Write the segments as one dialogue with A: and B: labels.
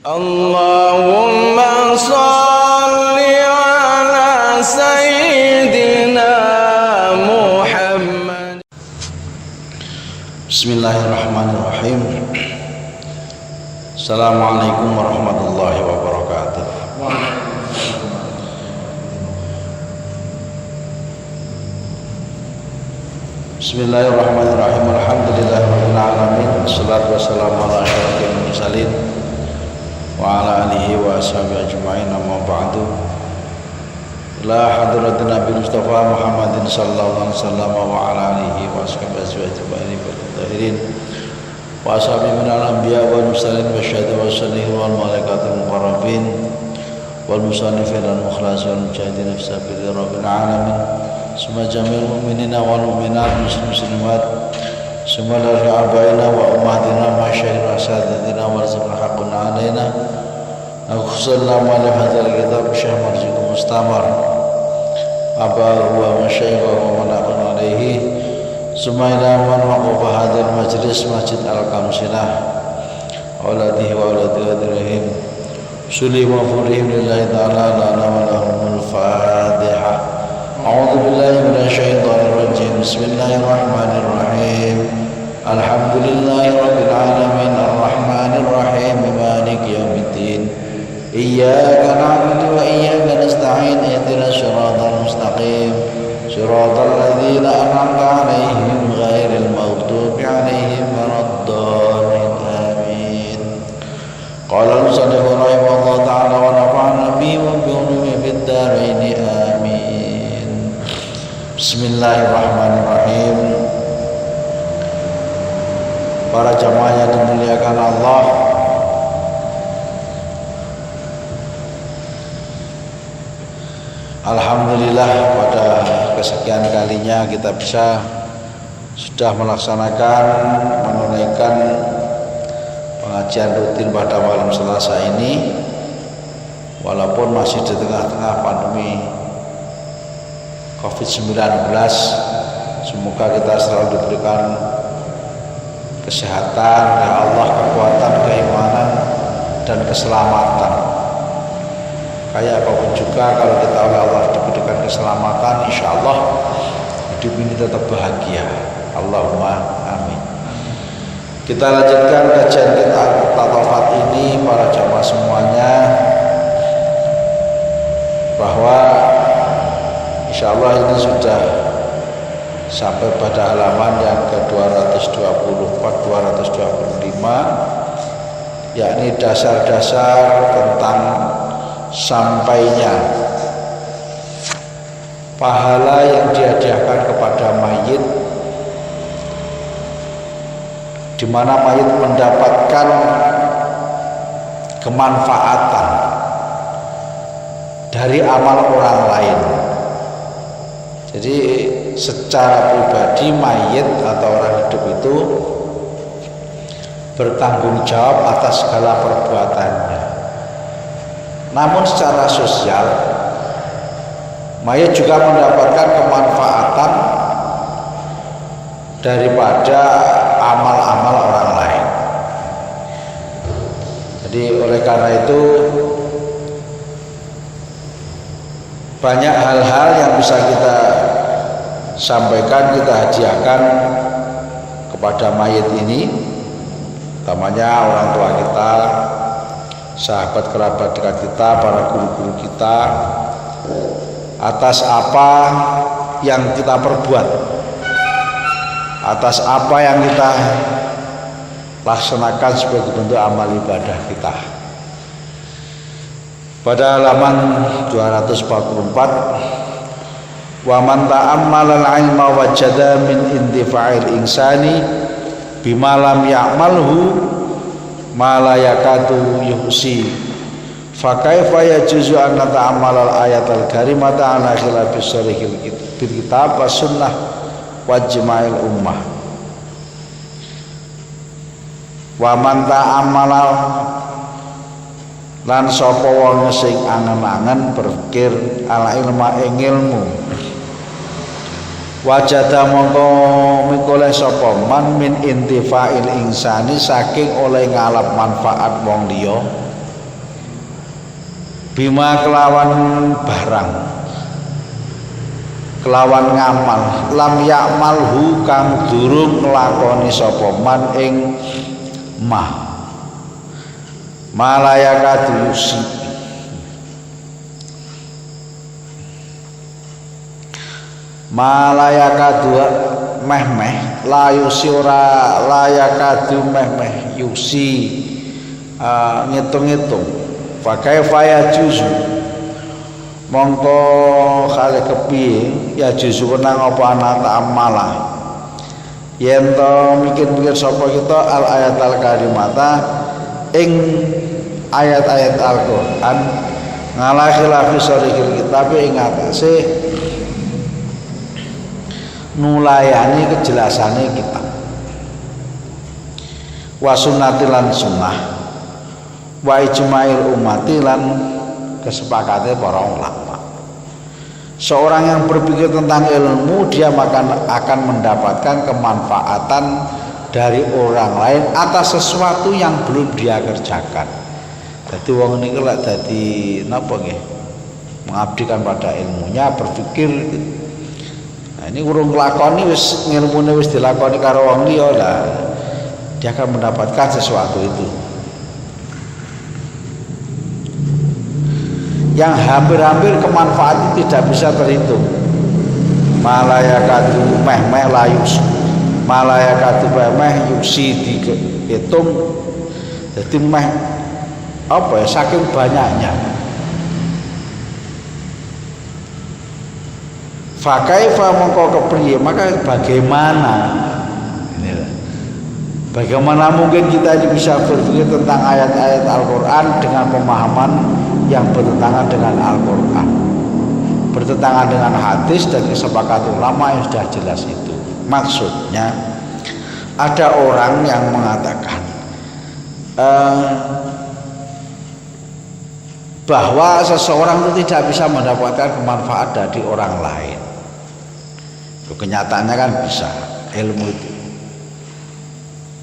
A: Allahumma salli ala sayyidina Muhammad.
B: Bismillahirrahmanirrahim. Assalamualaikum warahmatullahi wabarakatuh. Bismillahirrahmanirrahim. Alhamdulillahirabbil alamin. Wassalatu wassalamu ala asyrofil mursalin wa ala alihi wa ashabihi ajma'in. Amma ba'du. Ila hadratin Nabi Mustafa Muhammadin sallallahu alaihi wasallam wa ala alihi wa ashabihi ajma'in tahirin wa ashabihi minal anbiya wal mursalin wa syuhada wa salihin wal malaikatil muqarrabin wal musannifin wal mukhlasin wal mujahidin fi sabilillah rabbil alamin. Semua jamil mu'minina wal mu'minat muslimat semua dari abaina wa ummatina masyayikh asaditina wa rizqna haqqun alaina akhsalna ma lam hadzal kitab syekh marjiku mustamar aba wa masyayikh wa manaqun alaihi semua ila man waqafa hadzal majlis masjid al-kamsinah auladihi wa auladi hadirihim suli wa furihim lillahi ta'ala lana wa lahumul fatihah. A'udzu billahi minasyaitonir rajim. Bismillahirrahmanirrahim. Alhamdulillahirabbil alamin arrahmanir rahim maliki yaumiddin. Iyyaka na'budu wa iyyaka nasta'in ihdinas siratal mustaqim. Siratal ladzina an'amta 'alaihim ghairil maghdubi 'alaihim waladdallin. Amin. Qala al-musannif rahimahullah ta'ala wa nafa'ana bihi wa bi ulumi fid dharain. Amin. Bismillahirrahmanirrahim. Para jamaah yang dimuliakan Allah, alhamdulillah pada kesekian kalinya kita sudah melaksanakan menunaikan pengajian rutin pada malam Selasa ini, walaupun masih di tengah-tengah pandemi COVID-19. Semoga kita selalu diberikan kesehatan dari Allah, kekuatan, keimanan, dan keselamatan. Kayak apapun juga kalau kita oleh Allah diberikan keselamatan, insya Allah hidup ini tetap bahagia. Allahumma amin. Kita lanjutkan kajian kita Tatawaf ini para jamaah semuanya, bahwa insya Allah ini sudah sampai pada halaman yang ke-224-225, yakni dasar-dasar tentang sampainya pahala yang dihadiahkan kepada mayit, di mana mayit mendapatkan kemanfaatan dari amal orang lain. Jadi secara pribadi mayit atau orang hidup itu bertanggung jawab atas segala perbuatannya. Namun secara sosial mayit juga mendapatkan kemanfaatan daripada amal-amal orang lain. Jadi oleh karena itu banyak hal-hal yang bisa kita sampaikan, kita hadiahkan kepada mayit ini, utamanya orang tua kita, sahabat kerabat dekat kita, para guru-guru kita, atas apa yang kita perbuat, atas apa yang kita laksanakan sebagai bentuk amal ibadah kita. Pada halaman 244, wa man ta'ammala al-'ilma wajada min intifa'il insani bima lam ya'malhu ma la yakadu yuhsi fa kaifa yajuzu an nata'ammala al-ayatal karimata ala khilafis sharihil kitab was sunnah wa ijma'il ummah. Wa man ta'ammala lan sapa wong sing angen-angen berpikir ala ilma ing ilmu, wajada mongko mikole sapa man min intifa'il insani saking oleh ngalap manfaat wong liya, bima kelawan barang, kelawan ngamal, lam yakmalhu kang durung nglakoni sapa man ing malaya kadusi malaya kadua meh layusi ora layakadu meh yusi ngitung-ngitung pakai faya juzu mongko kali kepiye ya juzu kenang apa anak amala yen to mikir-mikir sapa kita al ayat al karimata ing ayat-ayat Al-Qur'an ngalah khilafi sharihil kitab ing atase nulayani kejelasane kitab wa sunnatilan sunnah wa ijma'il ummati lan kesepakatan para ulama. Seorang yang berpikir tentang ilmu dia akan mendapatkan kemanfaatan dari orang lain atas sesuatu yang belum dia kerjakan. Jadi wong niki lek dadi napa nggih? Mengabdikan pada ilmunya, berpikir. Nah, ini urung nglakoni wis ngilmune wis dilakoni karo wong liya lah. Dia akan mendapatkan sesuatu itu. Yang hampir-hampir kemanfaatan tidak bisa terhitung. Malayakatu meh layus, malayakatu meh yuksi dihitung. Jadi meh apa ya saking banyaknya. Fakaifa mongko kepriye, maka bagaimana mungkin kita bisa berpikir tentang ayat-ayat Al-Quran dengan pemahaman yang bertentangan dengan Al-Quran, bertentangan dengan hadis dan kesepakatan ulama yang sudah jelas itu. Maksudnya ada orang yang mengatakan bahwa seseorang itu tidak bisa mendapatkan kemanfaat dari orang lain. Kenyataannya kan bisa ilmu itu.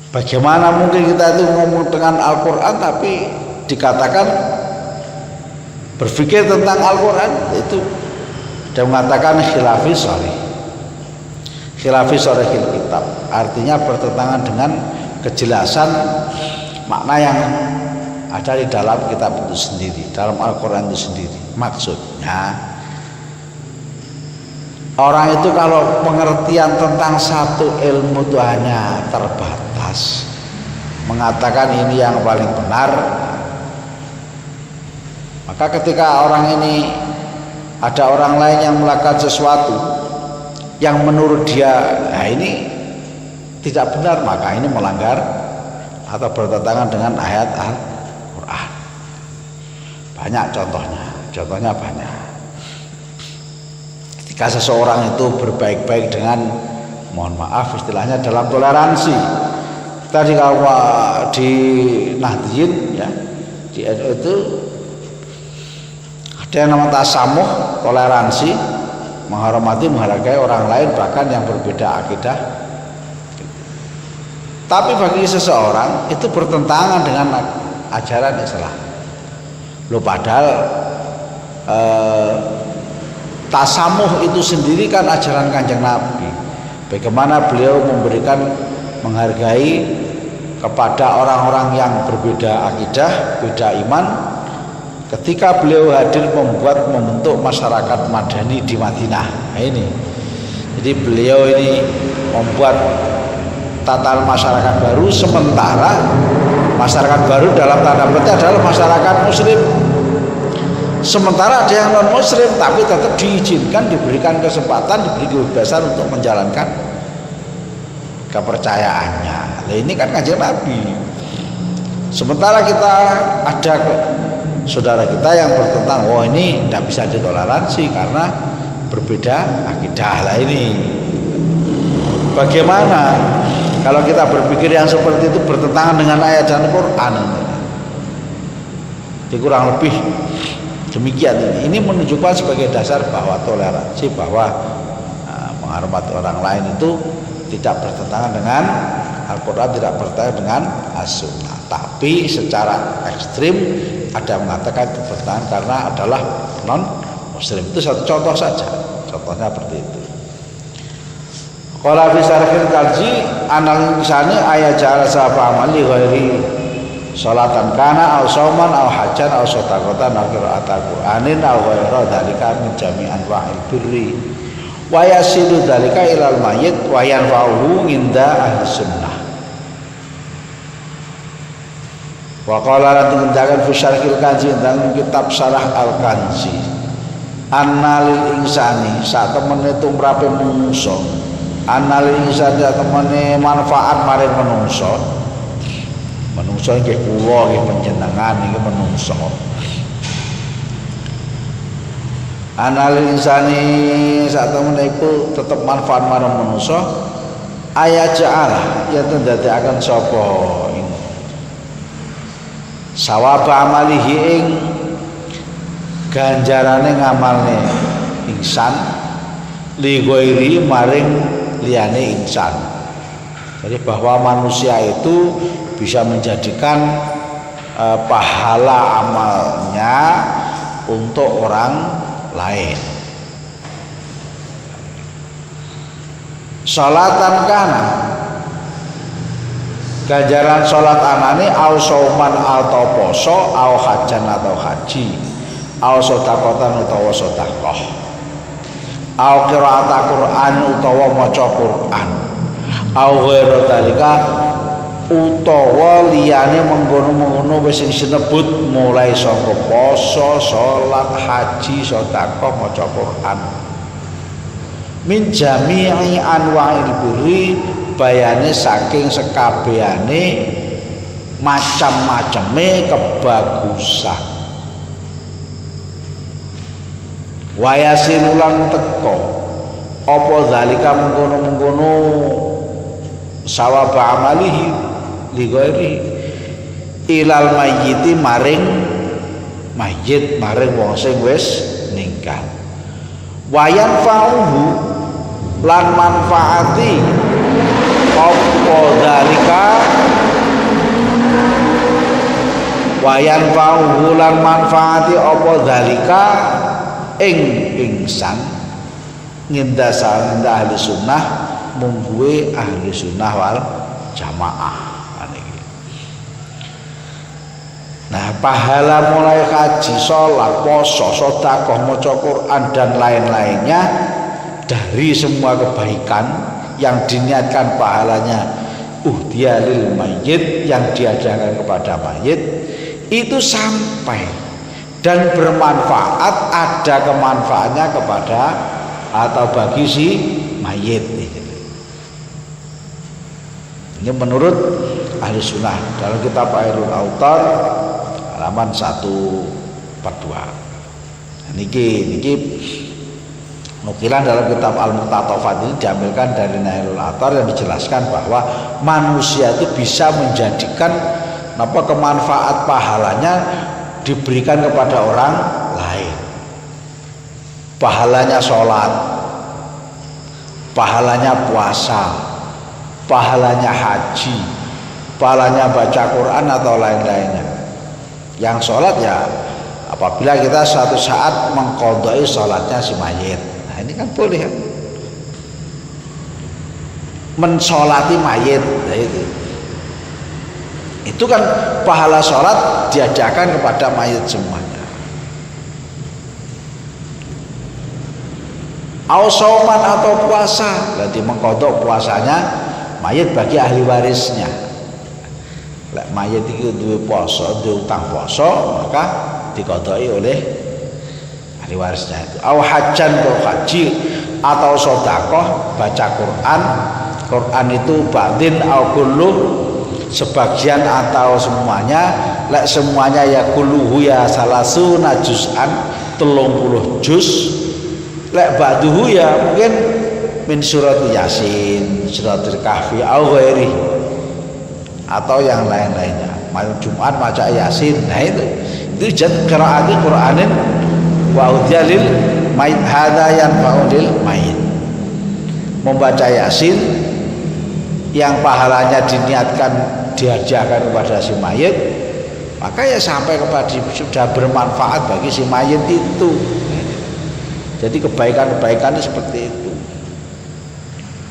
B: Bagaimana mungkin kita itu ngomong dengan Al-Quran tapi dikatakan berpikir tentang Al-Quran itu dan mengatakan khilafi sharih kitab, artinya bertentangan dengan kejelasan makna yang ada di dalam kitab itu sendiri, dalam Al-Quran itu sendiri. Maksudnya orang itu kalau pengertian tentang satu ilmu itu hanya terbatas, mengatakan ini yang paling benar, maka ketika orang ini ada orang lain yang melakukan sesuatu yang menurut dia nah ini tidak benar, maka ini melanggar atau bertentangan dengan ayat Al-Quran. Banyak contohnya banyak. Ketika seseorang itu berbaik-baik dengan, mohon maaf istilahnya dalam toleransi, tadi kalau di Nahdliyin ya di NU itu ada yang namanya tasamuh, toleransi, menghormati, menghargai orang lain bahkan yang berbeda akidah. Tapi bagi seseorang itu bertentangan dengan ajaran Islam. Loh padahal tasamuh itu sendiri kan ajaran Kanjeng Nabi. Bagaimana beliau memberikan menghargai kepada orang-orang yang berbeda akidah, beda iman. Ketika beliau hadir membentuk masyarakat Madani di Madinah. Nah ini. Jadi beliau ini membuat tatanan masyarakat baru, sementara masyarakat baru dalam tanda petik adalah masyarakat muslim. Sementara ada yang non muslim tapi tetap diizinkan, diberikan kesempatan, diberi kebebasan untuk menjalankan kepercayaannya. Nah ini kan Kanjeng Nabi. Sementara kita ada saudara kita yang bertentang, oh ini tidak bisa ditoleransi karena berbeda akidah. Lah ini bagaimana kalau kita berpikir yang seperti itu bertentangan dengan ayat dan Quran? Jadi kurang lebih demikian. Ini menunjukkan sebagai dasar bahwa toleransi, bahwa menghormati orang lain itu tidak bertentangan dengan Al-Quran, tidak bertentangan dengan As-Sunnah. Tapi secara ekstrim ada yang mengatakan bertahan karena adalah non muslim. Itu satu contoh saja. Contohnya seperti itu. Qala fi syarhil Kalji anal insani aya ja'ala sapa amali ghairi salatan kana aw sauman aw hajjan aw sadaqatan aw qira'atan Qur'anin aw ghaira dzalika min jami'an wa'il birri wa yasilu dzalika ilal mayyit wa yanfa'uhu inda ahli sunnah. Wa qala lan tunjakan fi syarhil Kanzi dalam kitab Syarah Al-Kanzi annalil insani sak temene tumrape manungsa annalil insani sak temene manfaat maring manungsa nggih kula nggih panjenengan niki manungsa annalil insani sak temene iku tetep manfaat marang manungsa aya ja'ala yen ndadekaken sapa sawaba amalihi ing ganjarane ngamalne insan li ghairi maring liyane insan. Jadi bahwa manusia itu bisa menjadikan pahala amalnya untuk orang lain. Salatan kana ganjaran salat anane au sauman atau poso au hajan atau haji au sedekatan utawa sedekah au qiraat Qur'an utawa maca Qur'an au ghairu dalika utawa liyane mengkono-mengkono wis sinebut mulai saka poso salat haji sedekah maca Qur'an min jami'i anwa'il birri bayane saking sekabehane macam-macame kebagusan wayasinulan teko apa zalika mengkono-mengkono sawaba amalihi li ghairi ilal mayyiti maring mayit maring wong sing wis ninggal wayan fauhu lan manfaati apa dalika wayan faulan manfaati apa dalika ing ingsan ngindasan ahli sunnah mungguwe ahli sunnah wal jamaah. Nah, pahala mulai haji, sholat, poso, sedekah, maca Quran dan lain-lainnya dari semua kebaikan yang diniatkan pahalanya uhdiyalil mayyit yang diadakan kepada mayit itu sampai dan bermanfaat, ada kemanfaatnya kepada atau bagi si mayit. Ini menurut ahli sunnah dalam kitab Airul Autar halaman 142. Niki nukilan dalam kitab Al-Muqtatafat ini diambilkan dari Nailul Autar yang dijelaskan bahwa manusia itu bisa menjadikan kemanfaat pahalanya diberikan kepada orang lain. Pahalanya sholat, pahalanya puasa, pahalanya haji, pahalanya baca Quran atau lain-lainnya. Yang sholat ya apabila kita suatu saat mengqadai sholatnya si mayit. Nah ini kan boleh kan? Mensolati mayit, nah itu kan pahala sholat diadakan kepada mayit semuanya. Ausoman atau puasa, berarti mengqadha puasanya mayit bagi ahli warisnya. Lek mayit itu duwe poso, duwe utang poso, maka diqadai oleh ahli warisnya itu. Au hajjan atau haji atau sedekah, baca Quran. Quran itu ba'din au kullu, sebagian atau semuanya. Lek semuanya ya kulluhu ya salasuna juz'an, 30 juz. Lek ba'duhu ya mungkin min surat Yasin, suratul Kahfi au ghairi, atau yang lain-lainnya. Malam Jumat baca Yasin. Nah itu jad qiraati Qur'anin wa udjalil mayit hadza yanfa'ul mayit. Membaca Yasin yang pahalanya dihadiahkan kepada si mayit, maka ya sampai kepada sudah bermanfaat bagi si mayit itu. Jadi kebaikan-kebaikannya seperti itu.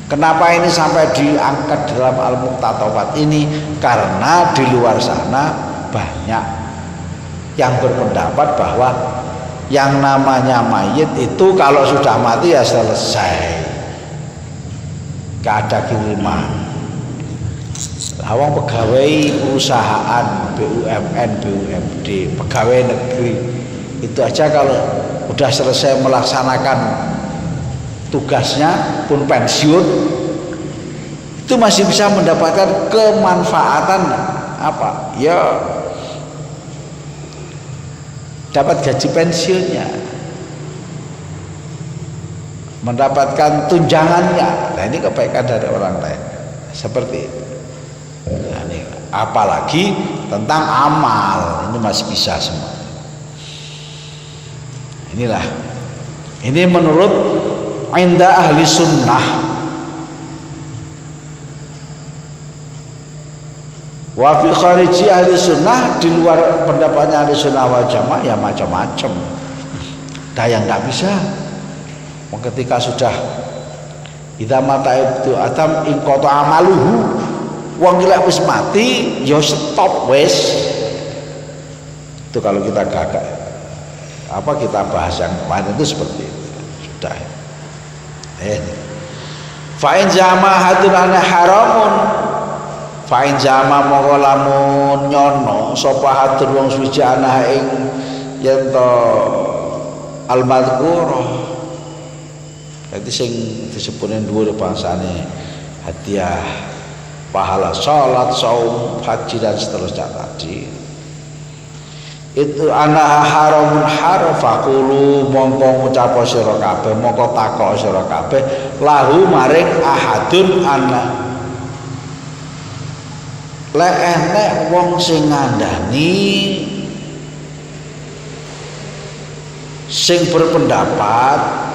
B: Kenapa ini sampai diangkat dalam Al-Muqtatawat ini? Karena di luar sana banyak yang berpendapat bahwa yang namanya mayit itu kalau sudah mati ya selesai, gak ada kiriman. Awang pegawai perusahaan BUMN, BUMD, pegawai negeri itu aja kalau udah selesai melaksanakan tugasnya pun pensiun itu masih bisa mendapatkan kemanfaatan apa? Ya dapat gaji pensiunnya, mendapatkan tunjangannya. Nah ini kebaikan dari orang lain seperti itu. Nah, ini apalagi tentang amal ini masih bisa semua. Inilah, ini menurut inda ahli sunnah. Wa fi khariji ahli sunnah, di luar pendapatnya ahli sunnah wal jamaah ya macam-macam. Ada yang nggak bisa. Ketika sudah idza mata itu atam in qata amaluhu, wong lek wis mati ya stop wis. Itu kalau kita gagak apa kita bahas yang kemarin itu seperti itu. Sudah. Fa in jama'atun ana haramun, fa in jama' mongko lamun nyono sapa hatur wong suci ana ing yen to al-madhkurah. Jadi sing disebutne dhuwur bangsane hadiah pahala salat, saum, haji dan seterusnya tadi. Itu ana haramun harfaqulu mongko ngucap sira kabeh, mongko takok sira kabeh lahu maring ahadun ana. Lek enek wong sing ngandani sing berpendapat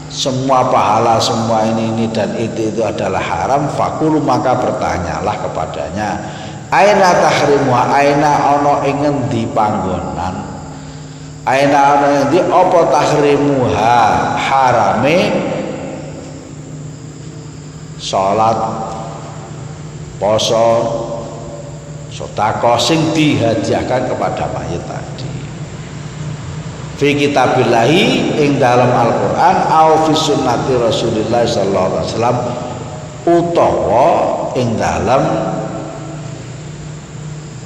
B: semua pahala, semua ini dan itu adalah haram, fakulu maka bertanyalah kepadanya, aina tahrimu, aina ono ing ngendi panggonan, aina ono ngendi apa tahrimuha, harame salat, poso, sedekah sing dihadiahkan kepada mayit tadi. Fi kitabillahi ing dalam Al-Qur'an au fi sunnati Rasulillah sallallahu alaihi wasallam utawa ing dalam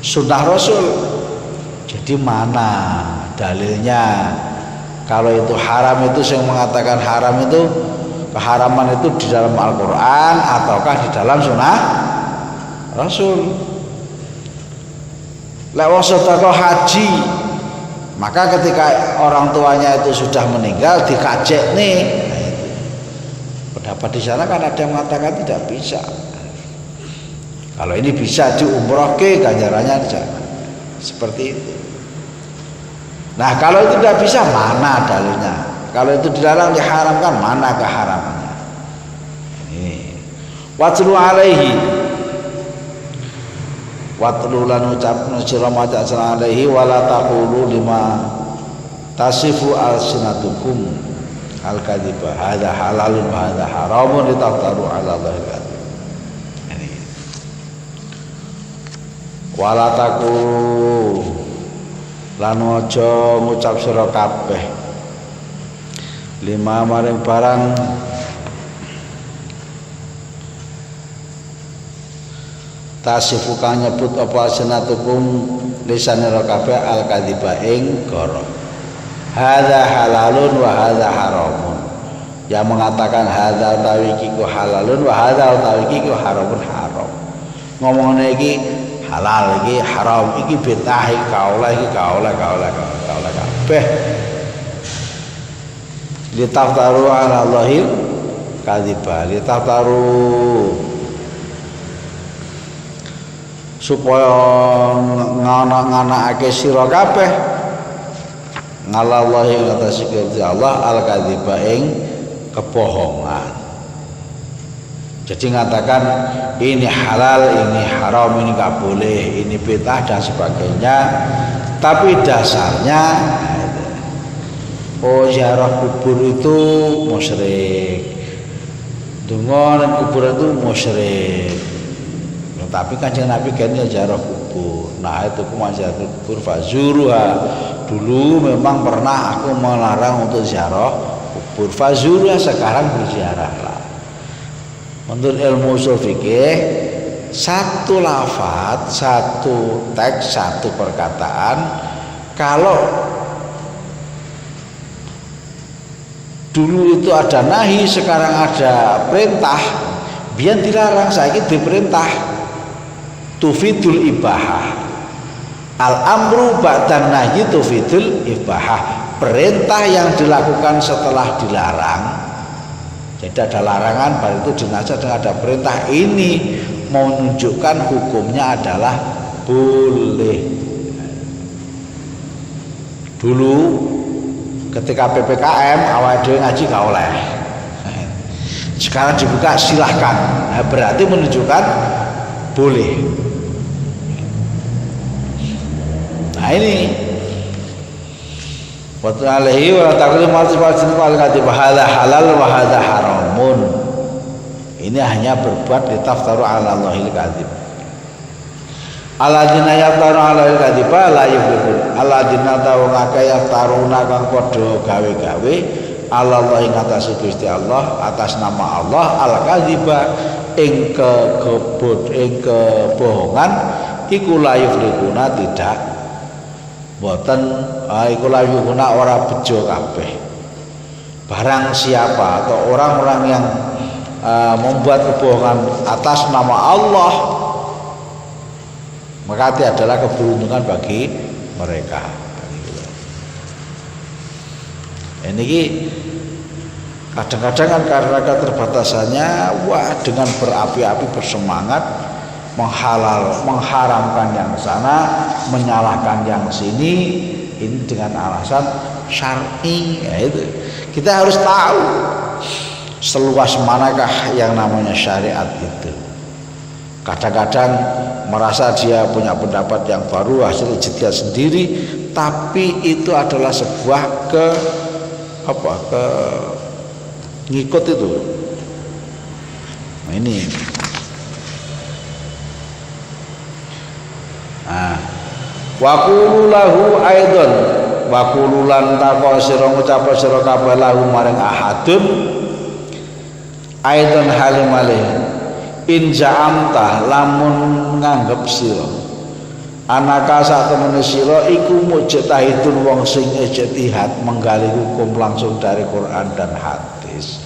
B: sunnah Rasul. Jadi mana dalilnya? Kalau itu haram, itu yang mengatakan haram itu keharaman itu di dalam Al-Qur'an ataukah di dalam sunnah Rasul? Lewat sedekah haji, maka ketika orang tuanya itu sudah meninggal dikajek nih, nah itu. Pendapat di sana kan ada yang mengatakan tidak bisa. Kalau ini bisa diumrohke ganjarannya di sana. Seperti itu. Nah kalau itu tidak bisa, mana dalilnya? Kalau itu dilarang diharamkan, mana keharamannya? Ini watlu alaihi, watlu lan ucapna sira maca alaihi wala taqulu lima tasifu alsinatukum al-kadziba hadza halalun wa hadza haramun litaftaru 'ala Allahil kadzib. Ini wala taqulu lan aja ngucap sira kabeh lima maring barang tasifu kang nyebut apa senatukum lisane kabeh al kadziba ing goro. Hadza halalun wa hadza haramun. Yang mengatakan hadza utawi iki ku halalun wa hadza utawi iki ku haramun haram. Ngomongane iki halal iki haram iki bid'ah iki kaula kabeh. Litaftaru ala Allahil kadziba, litaftaru supaya ngana-nganakake sira kabeh ngalallahi ngatasi Gusti Allah al-kadziba ing kebohongan. Jadi mengatakan ini halal, ini haram, ini nggak boleh, ini bid'ah dan sebagainya. Tapi dasarnya ziarah kubur itu musyrik, donga nang kubur itu musyrik. Tapi Kanjeng Nabi kayaknya ziarah kubur. Nah itu ziarah kubur fazuruha. Dulu memang pernah aku melarang untuk ziarah kubur. Fazuruha, sekarang berziarahlah. Menurut ilmu usul fikih, satu lafaz, satu teks, satu perkataan, kalau dulu itu ada nahi, sekarang ada perintah, biar dilarang, saiki diperintah. Tufidul ibahah. Al-amru ba'dan nahyi tufidul ibahah. Perintah yang dilakukan setelah dilarang. Jadi ada larangan, baru itu jenazah dengan ada perintah, ini menunjukkan hukumnya adalah boleh. Dulu ketika PPKM awal dhewe ngaji gak oleh. Sekarang dibuka silahkan. Nah, berarti menunjukkan boleh. Nah ini wa alaihi wa taqdim al-sifatin wal kadhib hadza halal wa hadza haramun. Ini hanya berbuat litaftaru 'ala Allahil kadhib. Alladzina yaftaru 'alal kadhiba la yuflihun. Alladzina tawaka yaftaruna kang padha gawe-gawe 'ala Allah ing atas Gusti Allah, atas nama Allah al-kadhiba ing kebohongan iku la yuflihuna tidak boten iku la yuflihuna ora bejo kabeh. Barang siapa atau orang-orang yang membuat kebohongan atas nama Allah, maka itu adalah keberuntungan bagi mereka. Ini kadang-kadang kan karena keterbatasannya, wah dengan berapi-api bersemangat mengharamkan yang sana, menyalahkan yang sini, ini dengan alasan syar'i. Ya itu. Kita harus tahu seluas manakah yang namanya syariat itu. Kadang-kadang merasa dia punya pendapat yang baru, hasil ijtihad sendiri, tapi itu adalah sebuah ngikut itu. Nah ini. Nah, wa qulu lahu aidan, wa qulu lan taqwa sira ngucap sira kabeh lahu maring ahadun aidan halimale in ja'amta lamun nganggep sira anaka sak temene sira iku mujtahidun wong sing ijtihad menggali hukum langsung dari Quran dan hadis.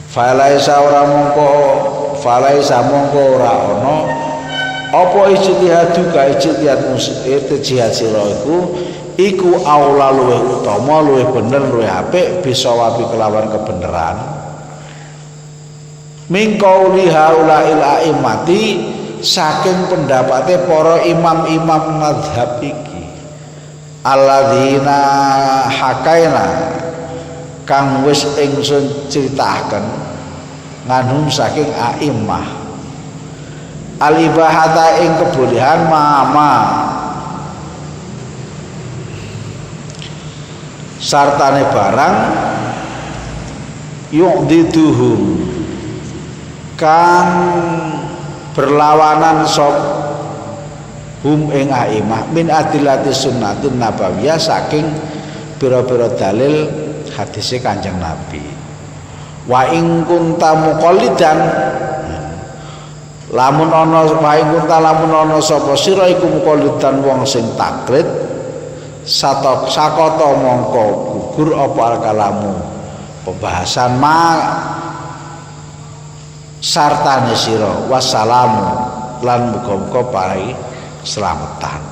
B: Falaisa mongko ora ana apa ijtihad ka ijtihad sira iku aula luwih utama, luwih bener, luwih apik bisa wapi kelawan kebenaran. Min qauli haula'il a'immati, saking pendapatnya para imam-imam mazhab iki. Alladzina hakaina kang wis ingsun critaken nganhum saking a'immah. Al-ibahata ing kebolehan mama sartane barang yu'diduhum kang berlawanan sop hum ing aimah min adillati sunnatun nabawiyah saking pira-pira dalil hadise Kanjeng Nabi. Wa ing kunta muqallidan lamun ana sapa sira iku muqallidan wong sing taklid sakata mongko gugur apa kalamu pembahasan sartane sira wassalamu lan muga-muga paring keselamatan.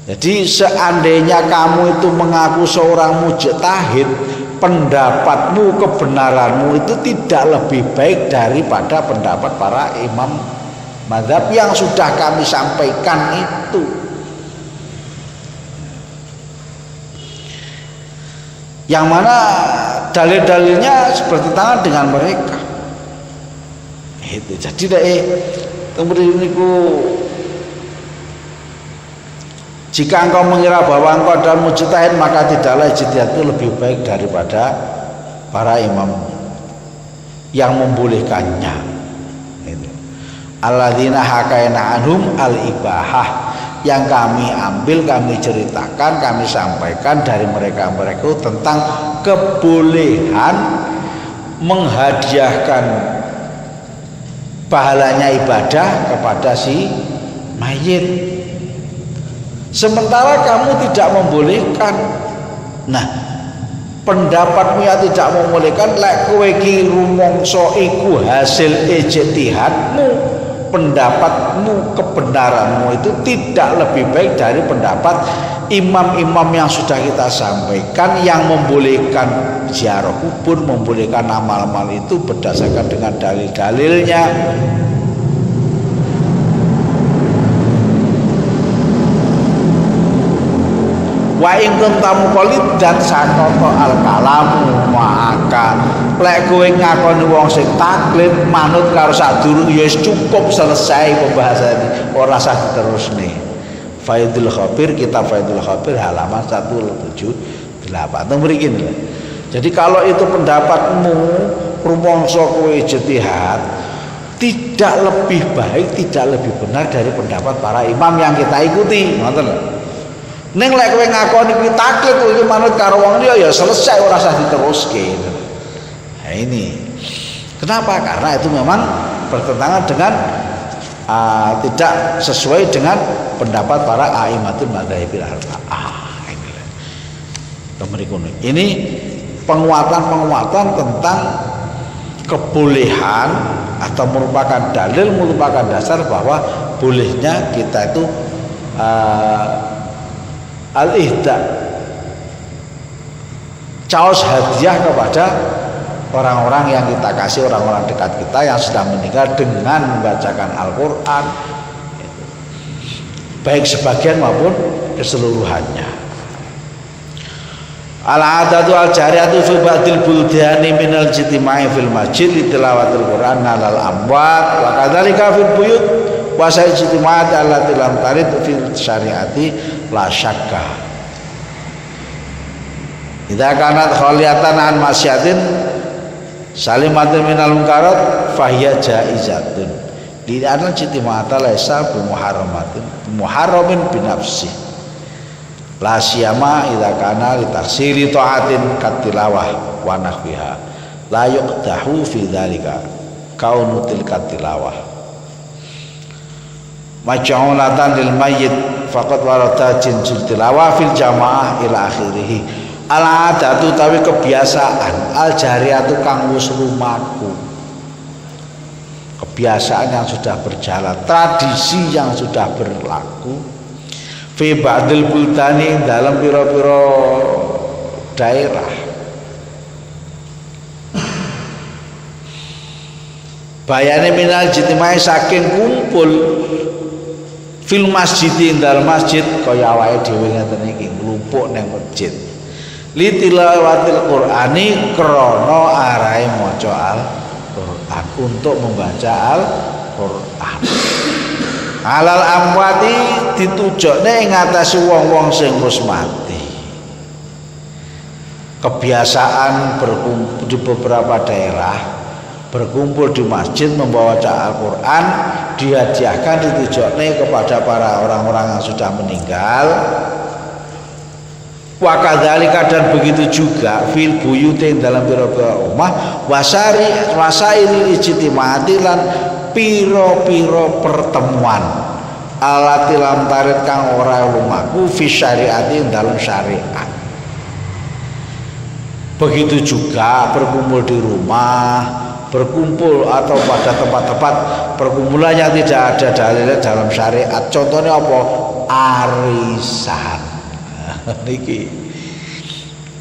B: Jadi seandainya kamu itu mengaku seorang mujtahid, pendapatmu, kebenaranmu itu tidak lebih baik daripada pendapat para imam mazhab yang sudah kami sampaikan itu. Yang mana dalil-dalilnya seperti tangan dengan mereka. Itu. Jadi kemudian niku jika engkau mengira bahwa engkau adalah mujtahid, maka tidaklah ijtihad itu lebih baik daripada para imam yang membolehkannya. Itu. Alladzina hakaina anhum al-ibahah, yang kami ambil, kami ceritakan, kami sampaikan dari mereka tentang kebolehan menghadiahkan pahalanya ibadah kepada si mayit. Sementara kamu tidak membolehkan. Nah, pendapatmu yang tidak membolehkan, lek kowe iki rumangsa iku hasil ijtihadmu, pendapatmu, kebenaranmu itu tidak lebih baik dari pendapat imam-imam yang sudah kita sampaikan, yang membolehkan ziarah kubur, membolehkan amal-amal itu berdasarkan dengan dalil-dalilnya. Wa in kuntamu qalid dan sakoko al kalamu maka lek kowe ngakoni wong sing taklid manut karo sadurung ya wis cukup, selesai pembahasan, ora usah diterusne. Faidul Khabir, kitab Faidul Khabir halaman 178 mriki lho. Jadi kalau itu pendapatmu rumangsa kowe ijtihad, tidak lebih baik, tidak lebih benar dari pendapat para imam yang kita ikuti, ngoten lho. Ning lek kowe ngakoni kuwi taklid iki manut karo wong liya ya selesai, ora usah diteruske. Nah ini. Kenapa? Karena itu memang bertentangan dengan tidak sesuai dengan pendapat para a'immatul madzhabil arba'ah. Ini penguatan-penguatan tentang kebolehan atau merupakan dalil, merupakan dasar bahwa bolehnya kita itu al-ihda, caos hadiah kepada orang-orang yang kita kasih, orang-orang dekat kita yang sudah meninggal dengan membacakan Al-Quran, baik sebagian maupun keseluruhannya. Al-adatu al-jariyatu fi ba'dil buldani minal jitima'i fil masjid li tilawatil Quran alal amwat wa kadzalika fil buyut wa sa'ijtimaat allati lam tarid fil syariati la syakka. Idza kanat khaliyatan an masyatin salimatin minal munkarat fahiya jaizatun. Di anal jitimaata laisa bi muharramin bi nafsi. La siyama idza kana li taksiri taatin katilawah wa nahwiha. La yuqdahu fi dzalika kaunu tilka tilawah. Maj'ulatan lil mayyit faqad warada jinsul tilawah fil jamaah ila akhirih. Al-adatu tawi kebiasaan, al-jariyatu kang wis lumaku. Kebiasaan yang sudah berjalan, tradisi yang sudah berlaku fi ba'dil bultani, dalam pira-pira daerah. Bayane minal jitimai saking kumpul fil masjidin, dalam masjid kaya awake dhewe ngeten iki nglumpuk nang masjid. Li tilawatil Qur'ani, krana arahe maca Al-Qur'an, untuk membaca Al-Qur'an. Alal amwati ditujokne ing atase wong-wong sing wis mati. Kebiasaan berkumpul di beberapa daerah, berkumpul di masjid membaca Al-Quran, dihadiahkan, ditujokne kepada para orang-orang yang sudah meninggal. Wa kadzalika, dan begitu juga fil buyutin, dalam pira-pira rumah, wasail ijtimaati, lan pira-pira pertemuan alati lam tarid kang ora lumaku fi syariati, dalam syariat. Begitu juga berkumpul di rumah, berkumpul atau pada tempat-tempat perkumpulan yang tidak ada dalilnya dalam syariat. Contohnya apa? Arisan. Niki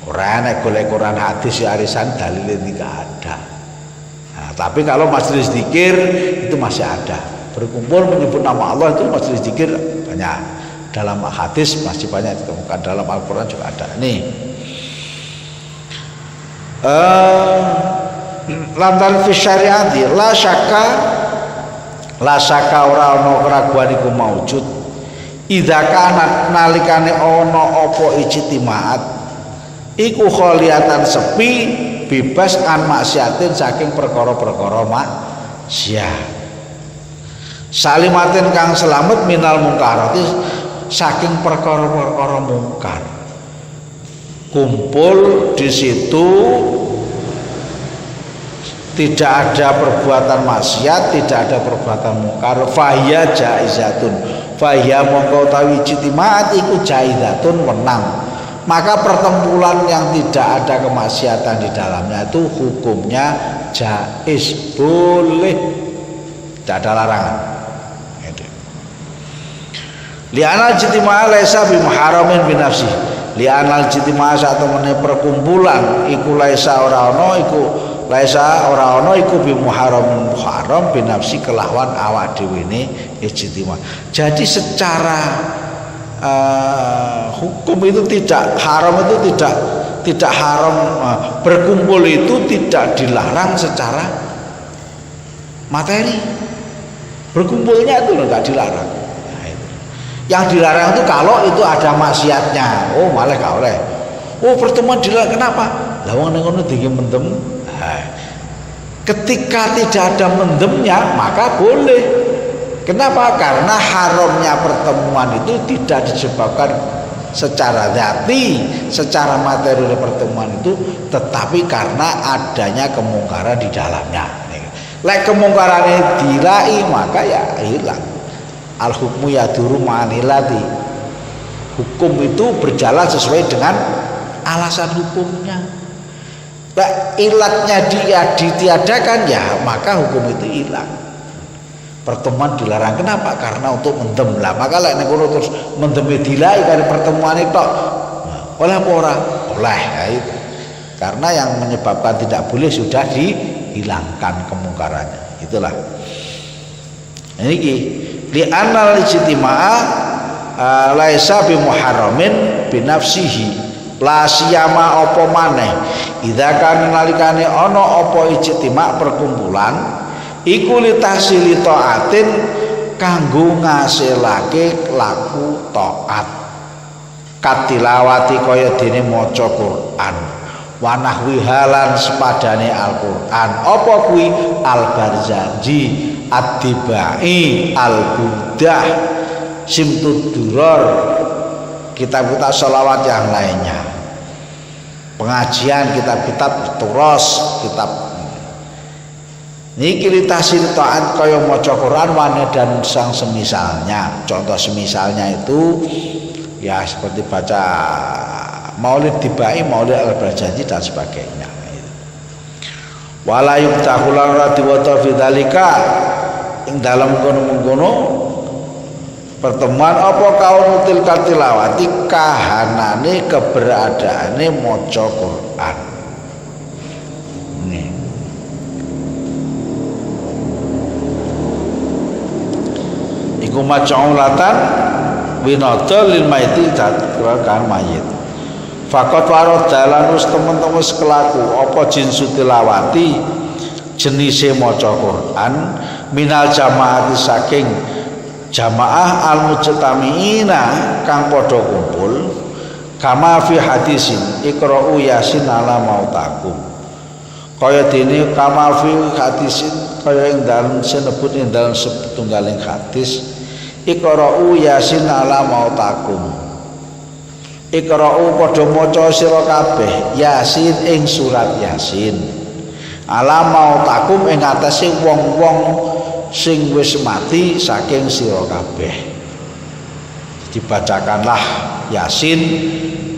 B: ora nek golek Quran hadis ya arisan dalilnya tidak ada. Nah, tapi kalau majelis zikir itu masih ada. Berkumpul menyebut nama Allah itu majelis zikir banyak. Dalam hadis masih banyak ditemukan, dalam Al-Quran juga ada. Nih. Lantaran fi syariati la syakka la saka ora ana keraguan iku maujud idza kana nalikane ana apa ijtimaat iku kholiyatan sepi bebas an maksiatin saking perkara-perkara maksiat salimatin kang selamat minal mungkarati saking perkara-perkara mungkar kumpul di situ tidak ada perbuatan maksiat, tidak ada perbuatan mungkar, fahya jaizatun, fahya mongko tawi ijtimaat iku jaizatun menang. Maka pertempuran yang tidak ada kemaksiatan di dalamnya itu hukumnya jaiz, boleh, tidak ada larangan. Li'anal ijtima'a laisa bi muharramin bi nafsi. Li'anal ijtima'a sak temene perkumpulan iku laisa ora ana iku laisa ora ana iku bi muharram bi nafsi kelawan awak dhewe ne ijtima. Jadi secara hukum itu tidak haram, itu tidak haram, berkumpul itu tidak dilarang secara materi. Berkumpulnya itu enggak dilarang. Nah, itu. Yang dilarang itu kalau itu ada maksiatnya. Oh, malah gak oleh. Oh, pertemuan dilarang kenapa? Lah wong ning ngono dingin mendem. Ketika tidak ada mendemnya maka boleh. Kenapa? Karena haramnya pertemuan itu tidak disebabkan secara dzati, secara materi pertemuan itu, tetapi karena adanya kemungkaran di dalamnya. Lek kemungkarannya dilai maka ya hilang. Al hukmu yaduru ma'anilati. Hukum itu berjalan sesuai dengan alasan hukumnya. Nah, ilatnya dia ditiadakan ya maka hukum itu hilang. Pertemuan dilarang kenapa? Karena untuk mendem lah. Maka lek nek terus mendeme dilai kali pertemuan itu oleh apa ora? Oleh ya itu. Karena yang menyebabkan tidak boleh sudah dihilangkan kemungkarannya. Itulah. Ini li anal ijtima'a laisa bi muharramin bi nafsihi. La siyama apa maneh idza kan nalikane ana apa ijtima perkumpulan iku litahsili taatin kanggo ngasilake laku taat katilawati kaya dene maca Quran wa nahwi halan sepadane Al-Qur'an apa kuwi Al-Barzanji Ad-Dibai Al-Budah Simtud Duror kitab-kitab sholawat yang lainnya, pengajian kitab-kitab turos, kitab niki litasil taat kaya maca Quran wane dan sang semisalnya. Contoh semisalnya itu ya seperti baca Maulid Dibai, Maulid Al-Barzanji dan sebagainya. Wala yubtahulan radiwata fidzalika ing dalam kono-kono pertemuan apa kaunutil katilawati kahanane keberadaane maca Quran. Nih. Iku macaulatan winata lil maiti kan mayit. Fakot warot dalanus temen-temen kelaku apa jinsu tilawati jenise maca Quran minal jamaati saking jamaah al-mujtamiina kang padha kumpul kama fi hadisin iqra'u yasin ala mautakum kaya dene kama fi hadisin kaya ing dalem sinebut ing dalem setunggaling hadis iqra'u yasin ala mautakum iqra'u padha maca sira kabeh yasin ing surat yasin ala mautakum ing atase wong-wong sing wis mati saking sira kabeh. Dibacakanlah Yasin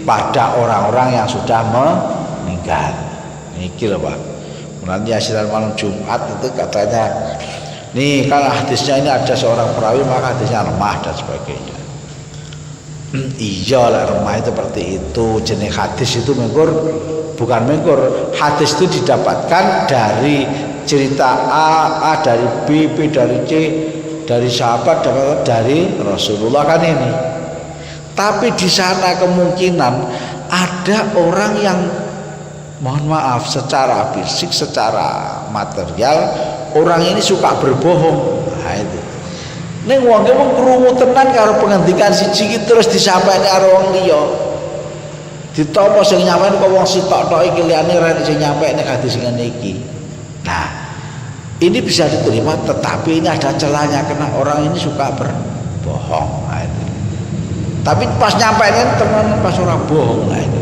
B: pada orang-orang yang sudah meninggal. Niki lho Pak. Nanti Yasin malam Jumat itu katanya nih kan hadisnya ini ada seorang perawi maka hadisnya lemah dan sebagainya. Iya lah lemah itu seperti itu. Jenis hadis itu mengkur bukan mengkur. Hadis itu didapatkan dari cerita A dari B dari C, dari sahabat, dari Rasulullah kan ini. Tapi di sana kemungkinan ada orang yang mohon maaf secara fisik, secara material orang ini suka berbohong. Nah itu. Ning wong ki mung krungu tenan karo pengendikan siji iki terus disampaikne karo wong liya. Ditampa sing nyampein kok wong sitok-tok iki liyane ora sing nyampein hadis ngene iki. Nah, ini bisa diterima tetapi ini ada celahnya karena orang ini suka berbohong. Nah, itu. Tapi pas nyampeinnya teman pas orang bohong. Nah, itu.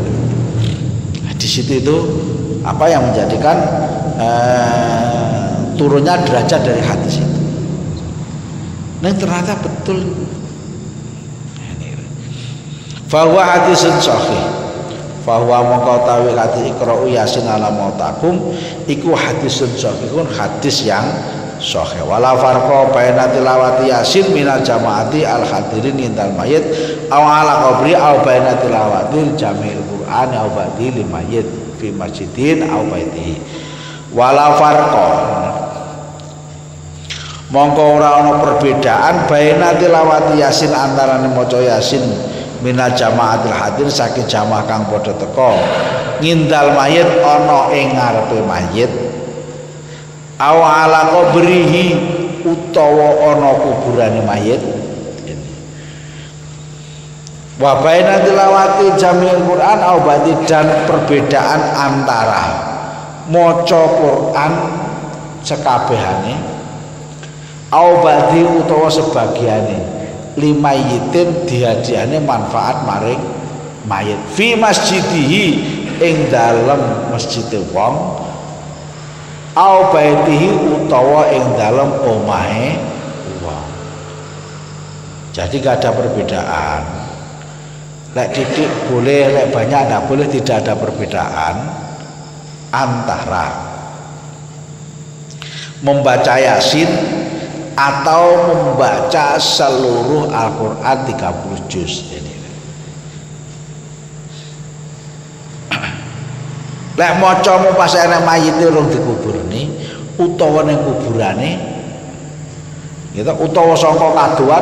B: Nah, di situ itu apa yang menjadikan turunnya derajat dari hadis itu. Nah, ternyata betul. Bahwa hadisun sahih. Bahwa mongko tawi hadis iqra'u yasin ala mautakum iku hadisun sahihun hadis yang sahih. Wala farqa baina tilawati yasin minal jamaati al hadirin indal mayit aw ala qabri aw baina tilawati jamil Qur'an aw ba'di lil mayit fi masjidin aw baitihi. Wala farqa mongko ora ana perbedaan baina tilawati yasin antarané maca yasin minal jamaatil hadir saking jamaah kang padha teka ngindal mayit ana ing ngarepe mayit aw ala qabrihi utawa ana kuburane mayit wa baina tilawati jamil Quran aw badi dan perbedaan antara maca Quran sekabehane aw badi utawa sebagiane lima yitin dihadiahne manfaat maring mayit fi masjidihi ing dalem masjide wong au baitihi utawa ing dalem omahe wong. Jadi gak ada perbedaan. Lek titik boleh, lek banyak tidak boleh, tidak ada perbedaan antara membaca Yasin atau membaca seluruh Al-Quran 30 juz. Lek maca mu pas ana mayit urung dikuburne utawa ning kuburane gitu utawa sangka kaduan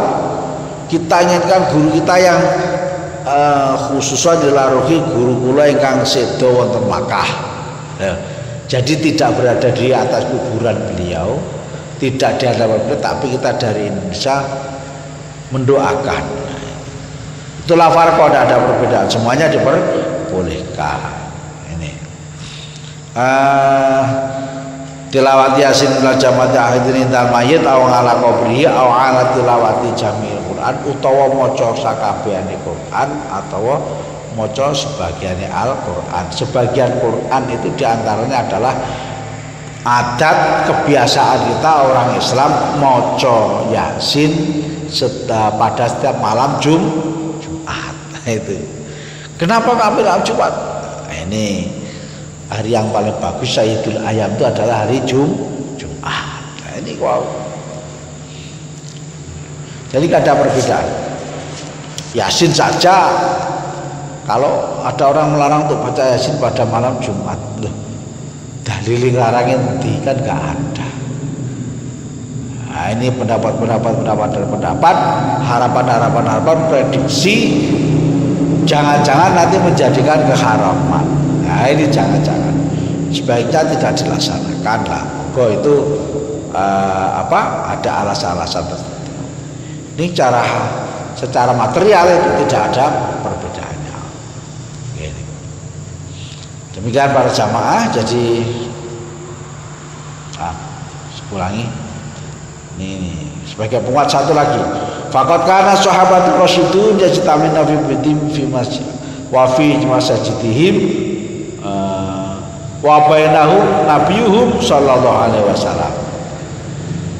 B: kita inginkan guru kita yang khususan dilaruhi guru kula ingkang sedo wonten Makkah. Jadi tidak berada di atas kuburan beliau, tidak di hadapan beliau, tapi kita dari Indonesia mendoakan. Itulah farqa, tidak ada perbedaan, semuanya diperbolehkan. Ini tilawati yasin ila jamati ahidin dal mayit aw ala qabrihi aw ala tilawati jamil Quran utawa maca sakabehane Quran atau maca sebagiannya Al-Quran. Sebagian Quran itu diantaranya adalah adat kebiasaan kita orang Islam maca Yasin pada setiap malam Jumat. Itu. Kenapa kami malam Jumat? Ini hari yang paling bagus Sayyidul Ayam itu adalah hari Jumat. Nah, ini wow. Jadi tidak ada perbedaan. Yasin saja. Kalau ada orang melarang untuk baca Yasin pada malam Jumat, loh, dalil larangin kan nggak ada. Nah, ini pendapat, harapan, prediksi, jangan-jangan nanti menjadikan keharaman. Nah, ini jangan-jangan. Sebaiknya tidak dilaksanakan lah. Kok itu ada alasan-alasan tertentu. Ini secara material itu tidak ada perbedaannya. Demikian para jamaah. Jadi ulangi ini sebagai penguat satu lagi. Faqad kana sahabatul rasyidun yajtamina fi bidim fi masjid wa fi masjidihim wa bainahum nabiyuhum sallallahu alaihi wasallam.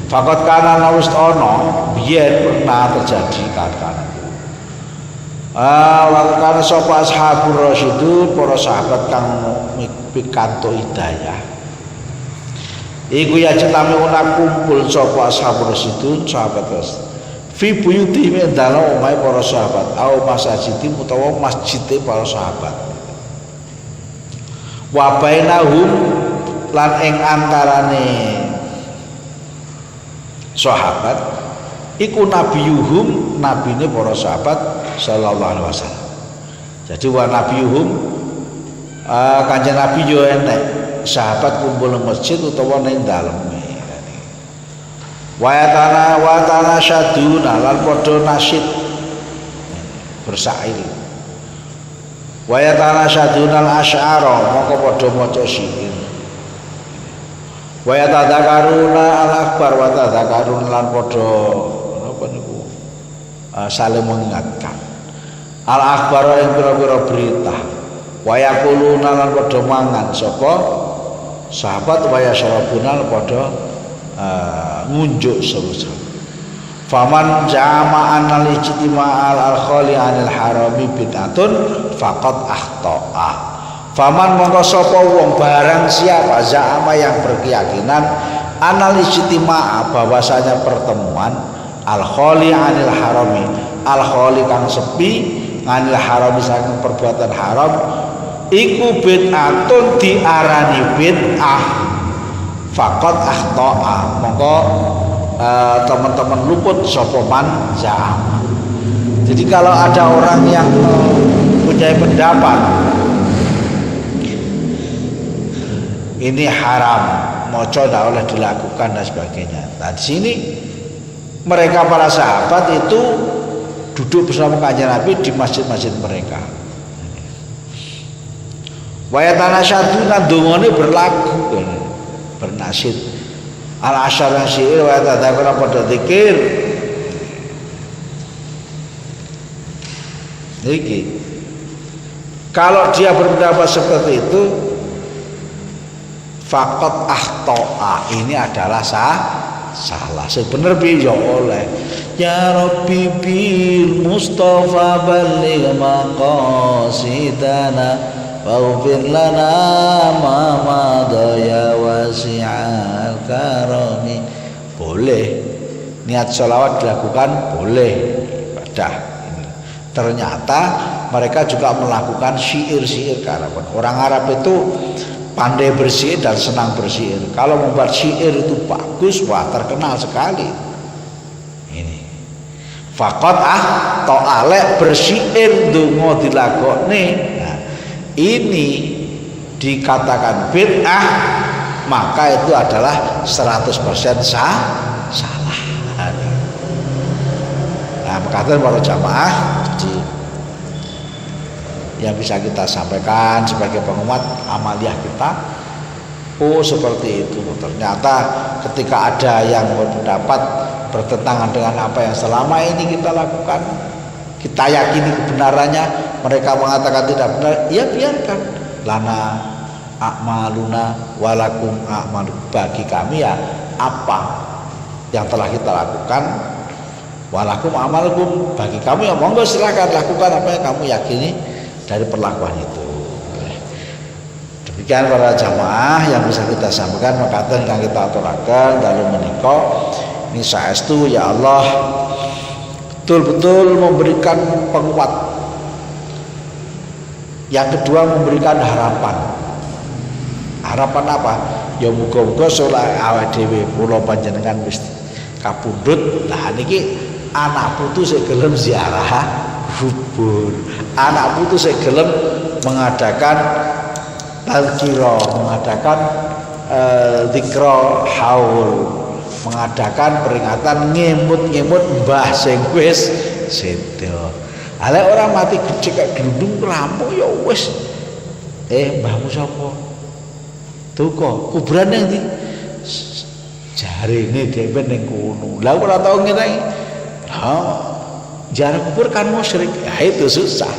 B: Faqad kana nawis ono biyen pernah terjadi katakan wakana sapa ashabur rasyidun, para sahabat kang pikantuk hidayah. Iku ya cetamuna kumpul sapa ashabur rasyidun, sahabat fi buyutihim dalam omahe para sahabat, au masjidihim utawa masjide para sahabat. Wa bainahum lan ing antarane sahabat iku nabiyuhum, nabine para sahabat sallallahu alaihi wasallam. Jadi wa nabiyuhum kanjeng Nabi yo enek sahabat kumpul nang masjid utawa ning daleme. wa tana syaduna lan padha nasyid bersair wa tana syaduna al asy'ara mongko padha maca syair wa tadzakaruna al akbar wa tadzakaruna lan padha napa niku saling mengingatkan al akbar ing pira-pira berita wa yaquluna lan padha mangan sapa sahabat wa yashrabuna padha ngunjuk seluruh faman jama anal ijtima'al al-khali anil harami bid'atun faqad akhta'a faman mongko sapa wong barang siapa za'ama yang berkeyakinan anal ijtima'a bahwasanya pertemuan al-khali anil harami al-khali kang sepi anil harami saking perbuatan haram iku bid'atun diarani bid'ah faqad akhta'a mongko teman-teman luput sapa man za'am. Jadi kalau ada orang yang punya pendapat ini haram, moco tidak boleh dilakukan dan sebagainya. Nah di sini mereka para sahabat itu duduk bersama kanjeng Nabi di masjid-masjid mereka. Wa yatanasyaduna dungane berlagu bernasyid al asyara syair wa tadzakura pada zikir niki kalau dia berpendapat seperti itu faqat akhta'a ini adalah salah sebenarnya ya oleh ya Rabbi bil Mustafa balligh maqasidana waghfir lana ma madha ya wasi'al karami. Boleh niat sholawat dilakukan, boleh ibadah. Ternyata mereka juga melakukan syair-syair karapan. Orang Arab itu pandai bersyair dan senang bersyair. Kalau membuat syair itu bagus, wah terkenal sekali. Ini faqat ta'alek bersyair donga dilakoni. Ini dikatakan bid'ah maka itu adalah 100% salah. Nah, berkata para jamaah, jadi yang bisa kita sampaikan sebagai pengumat amaliyah kita, oh seperti itu. Ternyata ketika ada yang berpendapat bertentangan dengan apa yang selama ini kita lakukan, kita yakini kebenarannya, mereka mengatakan tidak benar, ya biarkan. Lana a'maluna walakum a'malu, bagi kami ya apa yang telah kita lakukan, walakum a'malukum, bagi kami ya monggo silakan lakukan apa yang kamu yakini dari perlakuan itu. Demikian para jamaah yang bisa kita sampaikan, maka yang kita aturaken dalam menika ini saestu ya Allah betul-betul memberikan penguat. Yang kedua memberikan harapan. Harapan apa? Ya muga-muga saleh awake dhewe kula panjenengan wis kapundhut. Nah niki anak putu sing gelem ziarah kubur. Anak putu sing gelem mengadakan tazkira, mengadakan zikra haul, mengadakan peringatan ngemut-ngemut mbah sing wis sedo. Ale orang mati gede kayak glundung rampung ya wis. Mbahmu sapa? Duka, kuburan yang di jarine dhewe ning kono. Lah ora tau ngene iki. Ziarah kubur kan musyrik. Ya itu susah.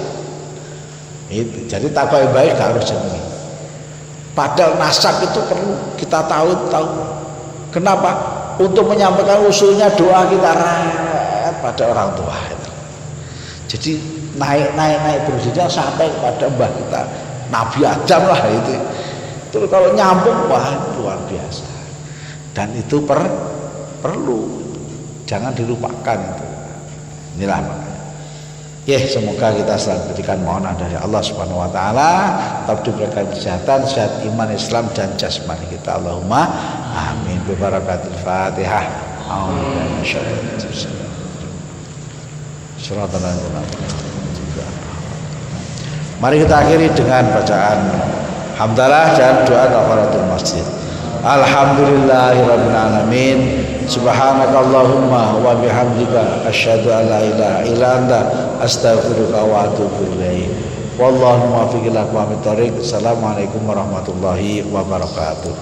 B: Itu. Jadi takwa yang baik gak harus jenenge. Padahal nasab itu perlu kita tahu. Kenapa? Untuk menyampaikan usulnya doa kita pada orang tua. Jadi naik berjenjang sampai kepada mbah kita Nabi Adam lah itu. Terus kalau nyambung wah luar biasa. Dan itu perlu, jangan dilupakan itu. Inilah makanya. Semoga kita selalu diberikan mohon dari Allah Subhanahu Wa Taala, tetap diberikan kesehatan, sehat iman Islam dan jasmani kita. Allahumma amin. Bibarakatil Fatihah. Mari kita akhiri dengan bacaan hamdalah dan doa kafaratul masjid. Alhamdulillahirabbil alamin. Subhanakallahumma wa bihamdika asyhadu an la ilaha illa anta astaghfiruka wa atubu ilaik. Wallahu muwaffiq ila aqwamit thoriq. Assalamualaikum warahmatullahi wabarakatuh.